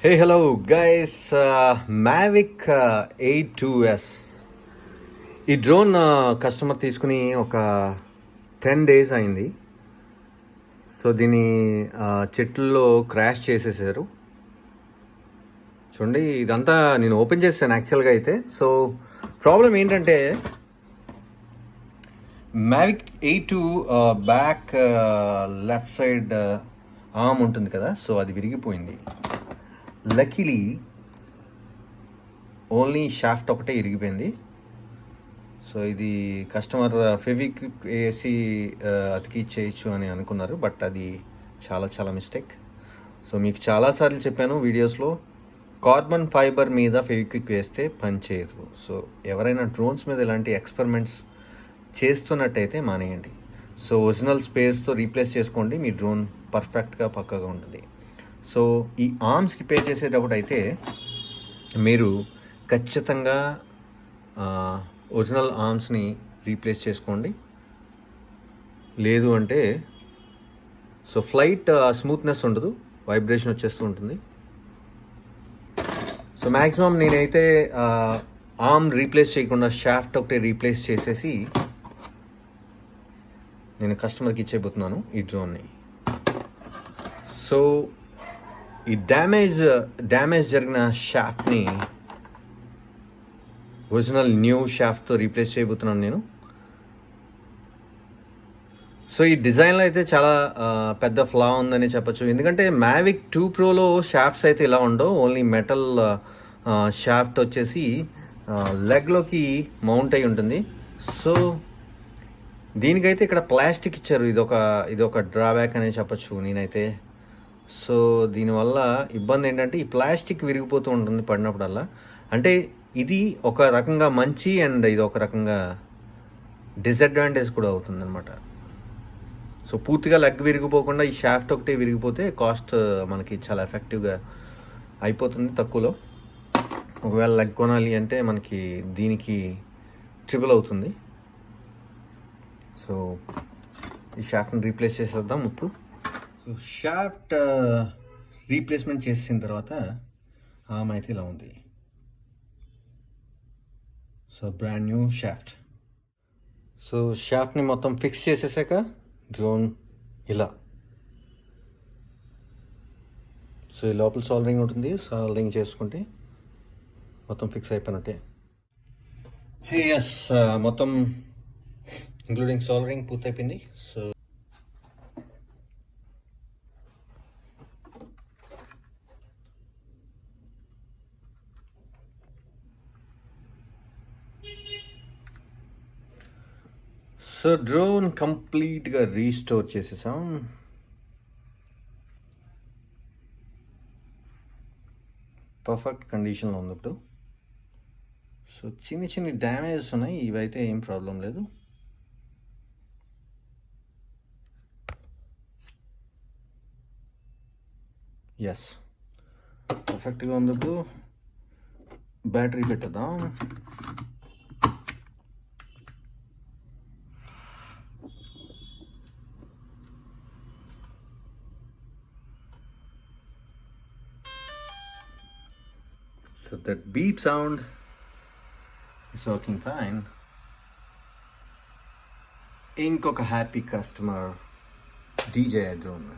Hey, hello guys. Mavic 8 2s ఈ drone customer తీసుకుని ఒక 10 days అయింది. సో దీన్ని చెట్లలో క్రాష్ చేసేసారు. చూడండి, ఇదంతా నేను ఓపెన్ చేశాను యాక్చువల్గా అయితే. సో ప్రాబ్లం ఏంటంటే Mavic 8 back left side arm ఉంటుంది కదా, సో అది విరిగిపోయింది. లక్కీలీ ఓన్లీ షాఫ్ట్ ఒకటే ఇరిగిపోయింది. సో ఇది కస్టమర్ ఫెవిక్విక్ వేసి అతికిచ్చేయచ్చు అని అనుకున్నారు, బట్ అది చాలా చాలా మిస్టేక్. సో మీకు చాలాసార్లు చెప్పాను వీడియోస్లో, కార్బన్ ఫైబర్ మీద ఫెవిక్విక్ వేస్తే పనిచేయదు. సో ఎవరైనా డ్రోన్స్ మీద ఇలాంటి ఎక్స్పెరిమెంట్స్ చేస్తున్నట్టయితే మానేయండి. సో ఒరిజినల్ స్పేస్తో రీప్లేస్ చేసుకోండి, మీ డ్రోన్ పర్ఫెక్ట్గా పక్కగా ఉంటుంది. సో ఈ ఆర్మ్స్ రిపేర్ చేసేటప్పుడు అయితే మీరు ఖచ్చితంగా ఒరిజినల్ ఆర్మ్స్ని రీప్లేస్ చేసుకోండి. లేదు అంటే సో ఫ్లైట్ స్మూత్నెస్ ఉండదు, వైబ్రేషన్ వచ్చేస్తూ ఉంటుంది. సో మ్యాక్సిమం నేనైతే ఆర్మ్ రీప్లేస్ చేయకుండా షాఫ్ట్ ఒకటి రీప్లేస్ చేసేసి నేను కస్టమర్కి ఇచ్చేయబోతున్నాను ఈ డ్రోన్ని. సో ఈ డ్యామేజ్ జరిగిన షాఫ్ట్ని ఒరిజినల్ న్యూ షాఫ్ట్తో రీప్లేస్ చేయబోతున్నాను నేను. సో ఈ డిజైన్లో అయితే చాలా పెద్ద ఫ్లా ఉందని చెప్పచ్చు. ఎందుకంటే మ్యావిక్ 2 ప్రోలో షాఫ్ట్స్ అయితే ఇలా ఉండవు. ఓన్లీ మెటల్ షాఫ్ట్ వచ్చేసి లెగ్లోకి మౌంట్ అయి ఉంటుంది. సో దీనికైతే ఇక్కడ ప్లాస్టిక్ ఇచ్చారు. ఇది ఒక డ్రాబ్యాక్ అనే చెప్పచ్చు నేనైతే. సో దీనివల్ల ఇబ్బంది ఏంటంటే ఈ ప్లాస్టిక్ విరిగిపోతూ ఉంటుంది పడినప్పుడల్లా. అంటే ఇది ఒక రకంగా మంచి అండ్ ఇది ఒక రకంగా డిసడ్వాంటేజ్ కూడా అవుతుంది అనమాట. సో పూర్తిగా లెగ్ విరిగిపోకుండా ఈ షాఫ్ట్ ఒకటి విరిగిపోతే కాస్ట్ మనకి చాలా ఎఫెక్టివ్గా అయిపోతుంది తక్కువలో. ఒకవేళ లెగ్ కొనాలి అంటే మనకి దీనికి ట్రిపుల్ అవుతుంది. సో ఈ షాఫ్ట్ని రీప్లేస్ చేసేద్దాం ఇప్పుడు. సో షాఫ్ట్ రీప్లేస్మెంట్ చేసిన తర్వాత ఆర్మ్ అయితే ఇలా ఉంది. So brand new shaft. So షాఫ్ట్ని మొత్తం ఫిక్స్ చేసేసాక డ్రోన్ ఇలా. సో ఈ లోపల సాల్డరింగ్ ఉంటుంది, సాల్డరింగ్ చేసుకుంటే మొత్తం ఫిక్స్ అయిపోయినట్టే. ఎస్, మొత్తం ఇంక్లూడింగ్ సాల్డరింగ్ పూర్తయిపోయింది. సో డ్రోన్ కంప్లీట్గా రీస్టోర్ చేసేసాం. పర్ఫెక్ట్ కండిషన్లో ఉంది ఇప్పుడు. సో చిన్న డ్యామేజెస్ ఉన్నాయి, ఇవైతే ఏం ప్రాబ్లం లేదు. ఎస్, పర్ఫెక్ట్గా ఉంది ఇప్పుడు. బ్యాటరీ పెట్టేద్దాం. So that beep sound is working fine. ఇంకొక హ్యాపీ కస్టమర్ DJ drone.